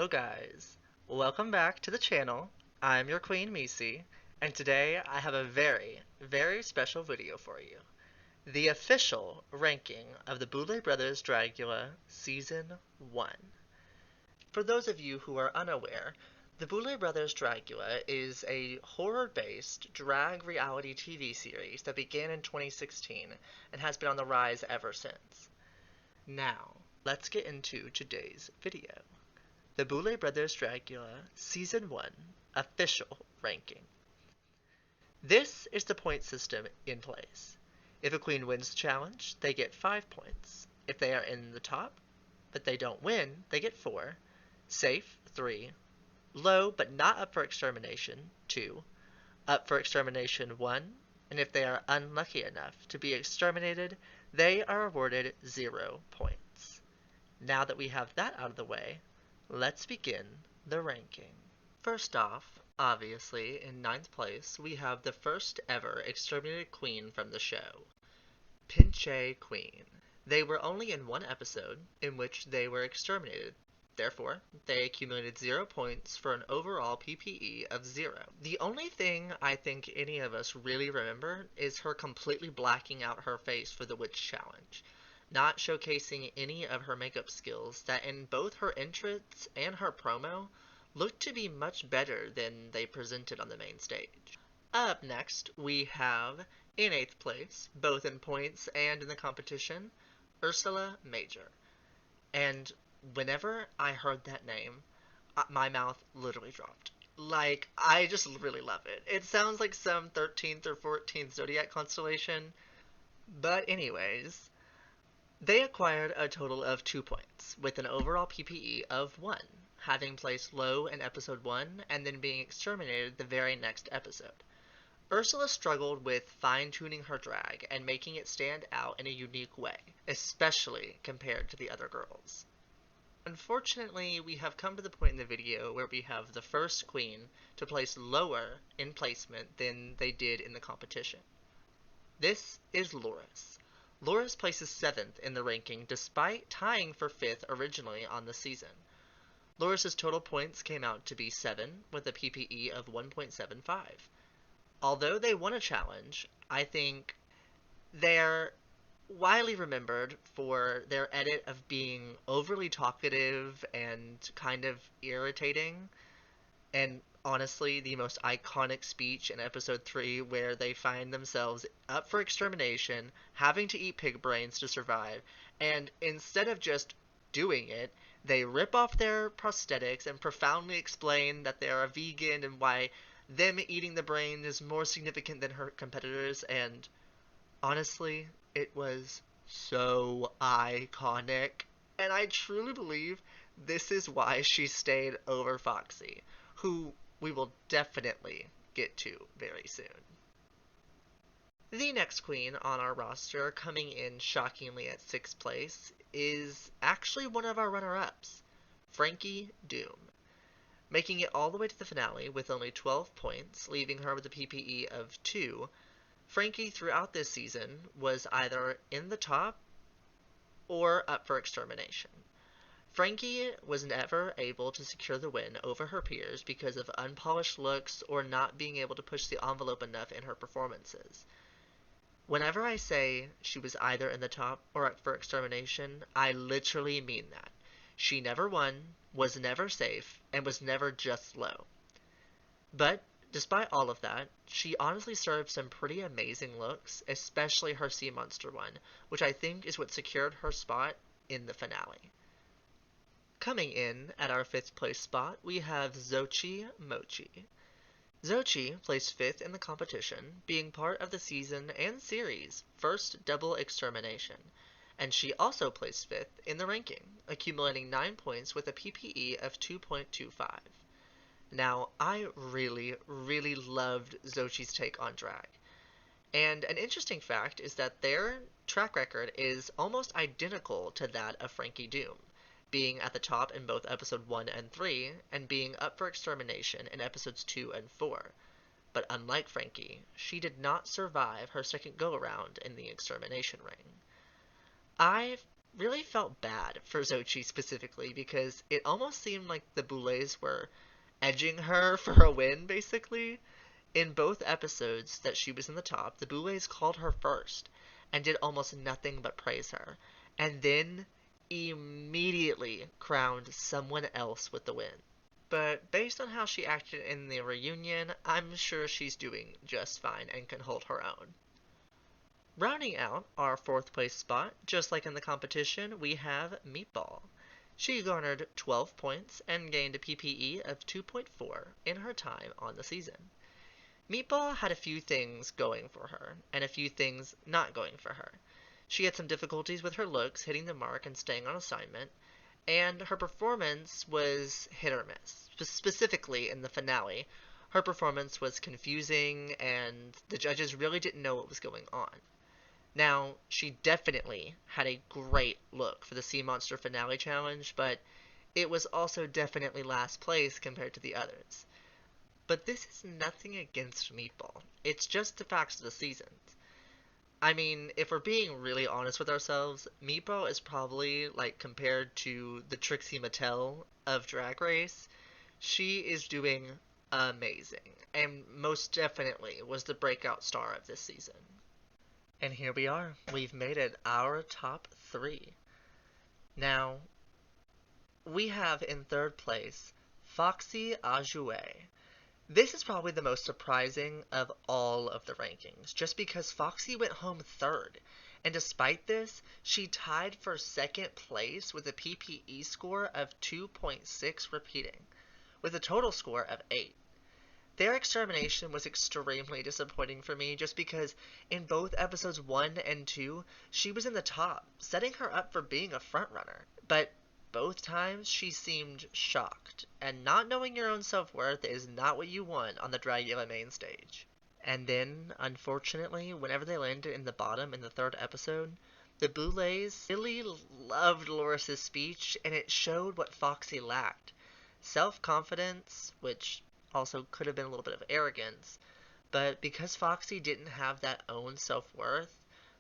Hello guys, welcome back to the channel. I'm your Queen Misi, and today I have a very special video for you. The official ranking of the Boulet Brothers Dragula Season 1. For those of you who are unaware, the Boulet Brothers Dragula is a horror-based drag reality TV series that began in 2016 and has been on the rise ever since. Now, let's get into today's video. The Boulet Brothers Dragula Season 1 Official Ranking. This is the point system in place. If a queen wins the challenge, they get 5 points. If they are in the top, but they don't win, they get 4. Safe, 3. Low, but not up for extermination, 2. Up for extermination, 1. And if they are unlucky enough to be exterminated, they are awarded 0 points. Now that we have that out of the way, let's begin the ranking. First off, obviously, in 9th place, we have the first ever exterminated queen from the show, Pinche Queen. They were only in one episode in which they were exterminated. Therefore, they accumulated 0 points for an overall PPE of 0. The only thing I think any of us really remember is her completely blacking out her face for the witch challenge, not showcasing any of her makeup skills that in both her entrance and her promo looked to be much better than they presented on the main stage. Up next, we have, in 8th place, both in points and in the competition, Ursula Major. And whenever I heard that name, my mouth literally dropped. Like, I just really love it. It sounds like some 13th or 14th zodiac constellation. But anyways, they acquired a total of 2 points, with an overall PPE of 1, having placed low in episode 1 and then being exterminated the very next episode. Ursula struggled with fine-tuning her drag and making it stand out in a unique way, especially compared to the other girls. Unfortunately, we have come to the point in the video where we have the first queen to place lower in placement than they did in the competition. This is Loris. Loris places 7th in the ranking despite tying for 5th originally on the season. Loris's total points came out to be 7 with a PPE of 1.75. Although they won a challenge, I think they're widely remembered for their edit of being overly talkative and kind of irritating, and honestly the most iconic speech in episode 3 where they find themselves up for extermination, having to eat pig brains to survive, and instead of just doing it, they rip off their prosthetics and profoundly explain that they're a vegan and why them eating the brain is more significant than her competitors, and honestly, it was so iconic, and I truly believe this is why she stayed over Foxy, who we will definitely get to very soon. The next queen on our roster, coming in shockingly at 6th place, is actually one of our runner-ups, Frankie Doom. Making it all the way to the finale with only 12 points, leaving her with a PPE of 2, Frankie throughout this season was either in the top or up for extermination. Frankie was never able to secure the win over her peers because of unpolished looks or not being able to push the envelope enough in her performances. Whenever I say she was either in the top or up for extermination, I literally mean that. She never won, was never safe, and was never just low. But despite all of that, she honestly served some pretty amazing looks, especially her sea monster one, which I think is what secured her spot in the finale. Coming in at our 5th place spot, we have Xochi Mochi. Xochi placed 5th in the competition, being part of the season and series' first double extermination, and she also placed 5th in the ranking, accumulating 9 points with a PPE of 2.25. Now, I really loved Xochi's take on drag. And an interesting fact is that their track record is almost identical to that of Frankie Doom, being at the top in both episode 1 and 3, and being up for extermination in episodes 2 and 4. But unlike Frankie, she did not survive her second go-around in the extermination ring. I really felt bad for Xochi specifically because it almost seemed like the Boulets were edging her for a win, basically. In both episodes that she was in the top, the Boulets called her first and did almost nothing but praise her, and then immediately crowned someone else with the win. But based on how she acted in the reunion, I'm sure she's doing just fine and can hold her own. Rounding out our fourth place spot, just like in the competition, we have Meatball. She garnered 12 points and gained a PPE of 2.4 in her time on the season. Meatball had a few things going for her, and a few things not going for her. She had some difficulties with her looks, hitting the mark and staying on assignment, and her performance was hit or miss. Specifically in the finale, her performance was confusing, and the judges really didn't know what was going on. Now, she definitely had a great look for the Sea Monster Finale Challenge, but it was also definitely last place compared to the others. But this is nothing against Meatball. It's just the facts of the season. I mean, if we're being really honest with ourselves, Meatball is probably, like, compared to the Trixie Mattel of Drag Race, she is doing amazing, and most definitely was the breakout star of this season. And here we are. We've made it our top 3. Now, we have in third place, Foxy Ajouet. This is probably the most surprising of all of the rankings, just because Foxy went home third, and despite this, she tied for second place with a PPE score of 2.6 repeating, with a total score of 8. Their extermination was extremely disappointing for me just because in both episodes 1 and 2, she was in the top, setting her up for being a frontrunner, but both times she seemed shocked, and not knowing your own self-worth is not what you want on the Dragula main stage. And then, unfortunately, whenever they landed in the bottom in the third episode, the Boulets really loved Loris's speech, and it showed what Foxy lacked. Self-confidence, which also could have been a little bit of arrogance, but because Foxy didn't have that own self-worth,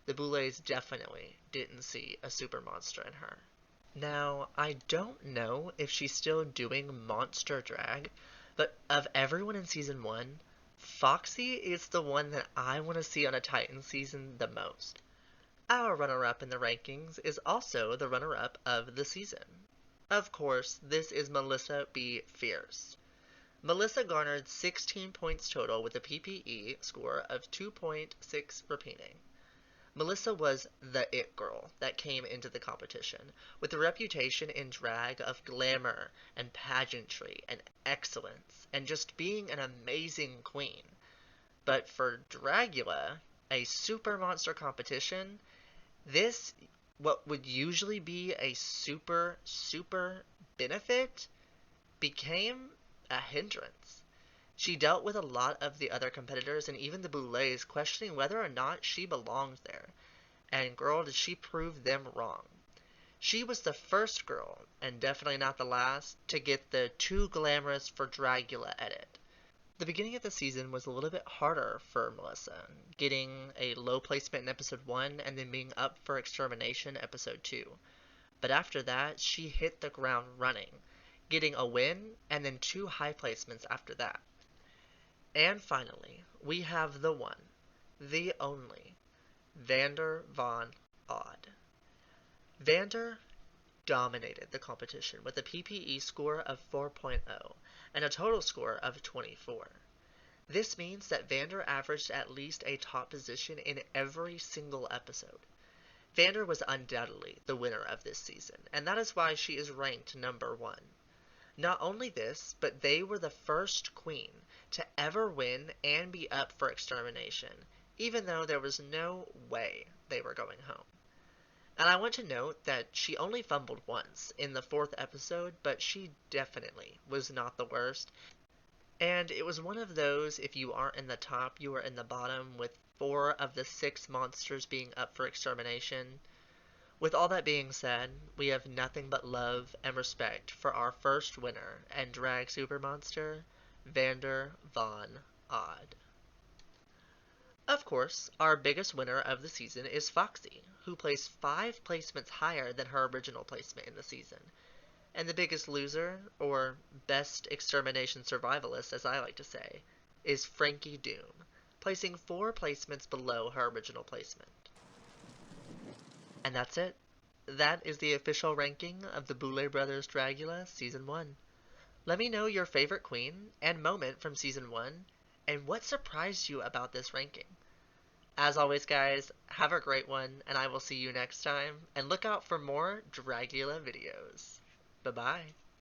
the Boulets definitely didn't see a super monster in her. Now, I don't know if she's still doing monster drag, but of everyone in season 1, Foxy is the one that I want to see on a Titan season the most. Our runner-up in the rankings is also the runner-up of the season. Of course, this is Melissa B. Fierce. Melissa garnered 16 points total with a PPE score of 2.6 repeating. Melissa was the it girl that came into the competition, with a reputation in drag of glamour and pageantry and excellence, and just being an amazing queen. But for Dragula, a super monster competition, this, what would usually be a super benefit, became a hindrance. She dealt with a lot of the other competitors and even the Boulets questioning whether or not she belonged there. And girl, did she prove them wrong. She was the first girl, and definitely not the last, to get the Too Glamorous for Dragula edit. The beginning of the season was a little bit harder for Melissa, getting a low placement in episode 1 and then being up for Extermination episode 2. But after that, she hit the ground running, getting a win and then 2 high placements after that. And finally, we have the one, the only, Vander Von Odd. Vander dominated the competition with a PPE score of 4.0 and a total score of 24. This means that Vander averaged at least a top position in every single episode. Vander was undoubtedly the winner of this season, and that is why she is ranked number 1. Not only this, but they were the first queen to ever win and be up for Extermination, even though there was no way they were going home. And I want to note that she only fumbled once in the 4th episode, but she definitely was not the worst. And it was one of those, if you aren't in the top, you are in the bottom, with 4 of the 6 monsters being up for Extermination. With all that being said, we have nothing but love and respect for our first winner and drag super monster, Vander Von Odd. Of course, our biggest winner of the season is Foxy, who placed 5 placements higher than her original placement in the season. And the biggest loser, or best extermination survivalist as I like to say, is Frankie Doom, placing 4 placements below her original placement. And that's it. That is the official ranking of the Boulet Brothers Dragula Season 1. Let me know your favorite queen and moment from Season 1, and what surprised you about this ranking. As always, guys, have a great one, and I will see you next time, and look out for more Dragula videos. Bye-bye.